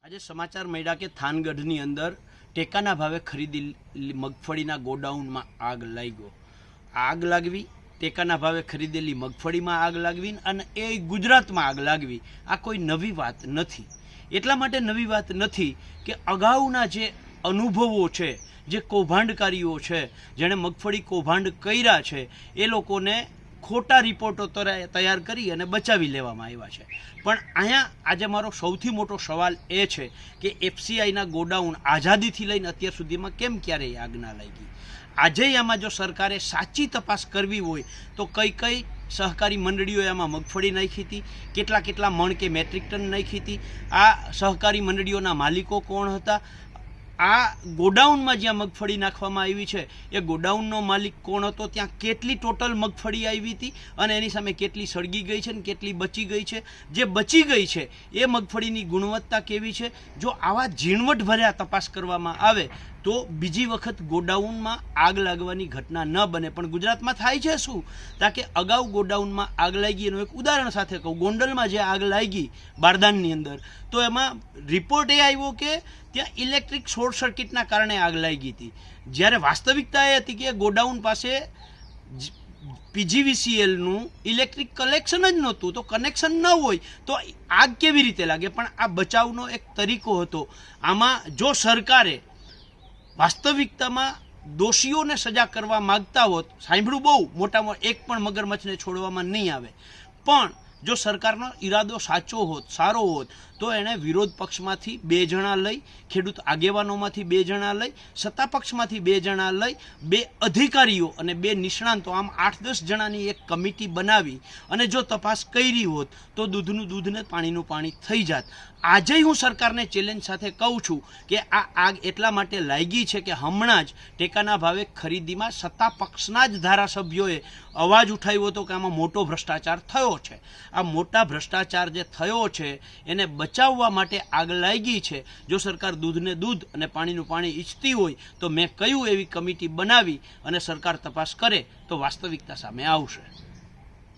આજે સમાચાર મળ્યા કે થાનગઢની અંદર ટેકાના ભાવે ખરીદેલી મગફળીના ગોડાઉનમાં આગ લાગ્યો. આગ લાગવી, ટેકાના ભાવે ખરીદેલી મગફળીમાં આગ લાગવી અને એ ગુજરાતમાં આગ લાગવી, આ કોઈ નવી વાત નથી. એટલા માટે નવી વાત નથી કે અગાઉના જે અનુભવો છે, જે કૌભાંડકારીઓ છે, જેણે મગફળી કૌભાંડ કર્યા છે, એ લોકોને ખોટા રિપોર્ટો તૈયાર કરી અને બચાવી લેવામાં આવ્યા છે. પણ અહીંયા આજે મારો સૌથી મોટો સવાલ એ છે કે એફસીઆઈના ગોડાઉન આઝાદીથી લઈને અત્યાર સુધીમાં કેમ ક્યારેય આગ ના લાગી? આજે આમાં જો સરકારે સાચી તપાસ કરવી હોય તો કઈ કઈ સહકારી મંડળીઓએ આમાં મગફળી નાખી હતી, કેટલા કેટલા મણ કે મેટ્રિક ટન નાખી હતી, આ સહકારી મંડળીઓના માલિકો કોણ હતા, આ ગોડાઉનમાં જ્યાં મગફળી નાખવામાં આવી છે એ ગોડાઉનનો માલિક કોણ હતો, ત્યાં કેટલી ટોટલ મગફળી આવી હતી અને એની સામે કેટલી સળગી ગઈ છે અને કેટલી બચી ગઈ છે. જે બચી ગઈ છે એ મગફળીની ગુણવત્તા કેવી છે? જો આવા ઝીણવટભર્યા તપાસ કરવામાં આવે તો બીજી વખત ગોડાઉનમાં આગ લાગવાની ઘટના ન બને. પણ ગુજરાતમાં થાય છે શું? તાકે અગાઉ ગોડાઉનમાં આગ લાગી એનું એક ઉદાહરણ સાથે કહું. ગોંડલમાં જે આગ લાગી બારદાનની અંદર, તો એમાં રિપોર્ટ એ આવ્યો કે ત્યાં ઇલેક્ટ્રિક શોર્ટ સર્કિટના કારણે આગ લાગી હતી, જ્યારે વાસ્તવિકતા એ હતી કે ગોડાઉન પાસે પીજીવીસીએલનું ઇલેક્ટ્રિક કનેક્શન જ નહોતું. તો કનેક્શન ન હોય તો આગ કેવી રીતે લાગે? પણ આ બચાવનો એક તરીકો હતો. આમાં જો સરકારે વાસ્તવિકતામાં દોષીઓને સજા કરવા માગતા હોત, સાંભળ્યું બહુ મોટામાં એક પણ મગરમચ્છને છોડવામાં નહીં આવે, પણ જો સરકારનો ઈરાદો સાચો હોત, સારો હોત, તો એણે વિરોધ પક્ષમાંથી 2 જણા લઈ, ખેડૂત આગેવાનોમાંથી 2 જણા લઈ, સત્તા પક્ષમાંથી 2 જણા લઈ, 2 અધિકારીઓ અને 2 નિષ્ણાંતો, આમ 8-10 જણાની એક કમિટી બનાવી અને જો તપાસ કરી હોત તો દૂધનું દૂધ ને પાણીનું પાણી થઈ જાત. આજે હું સરકારને ચેલેન્જ સાથે કહું છું કે આ આગ એટલા માટે લાગી છે કે હમણાં જ ટેકાના ભાવે ખરીદીમાં સત્તા પક્ષના જ ધારાસભ્યોએ અવાજ ઉઠાવ્યો હતો કે આમાં મોટો ભ્રષ્ટાચાર થયો છે. આ મોટા ભ્રષ્ટાચાર જે થયો છે એને બચાવવા માટે આગ લાગી છે. જો સરકાર દૂધને દૂધ અને પાણીનું પાણી ઈચ્છતી હોય તો મેં કહ્યું એવી કમિટી બનાવી અને સરકાર તપાસ કરે તો વાસ્તવિકતા સામે આવશે.